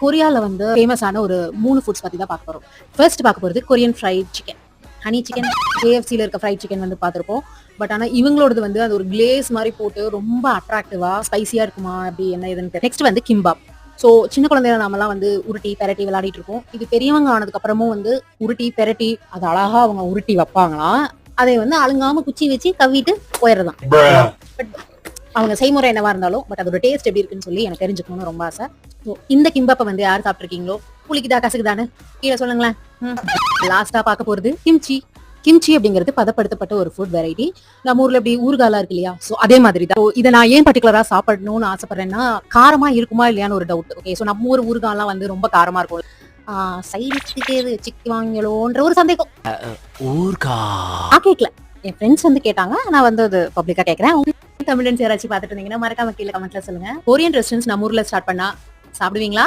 கொரியால வந்து ஃபேமஸான ஒரு 3 ஃபுட்ஸ் பத்தி தான் பார்க்க போறோம். ஃபர்ஸ்ட் பார்க்க போறது Korean fried chicken. Honey chicken, KFCல இருக்க ஃப்ரைட் சிக்கன் வந்து பார்த்திருப்போம். பட் ஆனா இவங்களோடது வந்து அது ஒரு கிளேஸ் மாரி போட்டு ரொம்ப அட்ராக்டிவா, ஸ்பைசியா இருக்குமா அப்படி என்ன ஏதுன்னு நெக்ஸ்ட் வந்து கிம்பாப். ஸோ சின்ன குழந்தையில நாமெல்லாம் வந்து உருட்டி, பெரட்டி விளையாடிட்டு இருப்போம். இது பெரியவங்க ஆனதுக்கு அப்புறமும் வந்து உருட்டி, பெரட்டி அது அழகா அவங்க உருட்டி வைப்பாங்களாம். அதை வந்து அழுங்காம குச்சி வச்சு கவ்விட்டு போயிடுறதாம். பட் அவங்க செய்முறை என்னவா இருந்தாலும் பட் அதோட டேஸ்ட் எப்படி இருக்குன்னு சொல்லி எனக்கு தெரிஞ்சுக்கணும்னு ரொம்ப ஆசை. ஸோ இந்த கிம்பாப்பை வந்து யார் சாப்பிட்ருக்கீங்களோ, புளிக்குதா கசக்குதான்னு கீழே சொல்லுங்களேன். லாஸ்டா பார்க்க போறது கிம்ச்சி. கிம்ச்சி அப்படிங்கிறது பதப்படுத்தப்பட்ட ஒரு ஃபுட் வெரைட்டி. நம்ம ஊர்ல எப்படி ஊறுகாலாம் இருக்கு இல்லையா, ஸோ அதே மாதிரி தான். இதை நான் ஏன் பர்டிகுலரா சாப்பிடணும்னு ஆசைப்படுறேன்னா, காரமா இருக்குமா இல்லையான்னு ஒரு டவுட். ஓகே, ஸோ நம்ம ஊர் ஊறுகாலாம் வந்து ரொம்ப காரமா இருக்கும். சைடுக்கு எது வச்சுக்குவாங்களோன்ற ஒரு சந்தேகம். ஊர்கா கேட்கல, என் ஃப்ரெண்ட்ஸ் வந்து கேட்டாங்க, நான் வந்து அது பப்ளிக்கா கேட்கறேன். தமிழன்ஸ் யாராச்சும் பார்த்துட்டு இருந்தீங்கன்னா மறக்காம கீழே கமெண்ட்ல சொல்லுங்க. கொரியன் ரெஸ்டாரண்ட்ஸ் நம்ம ஊர்ல ஸ்டார்ட் பண்ணா சாப்பிடுவீங்களா?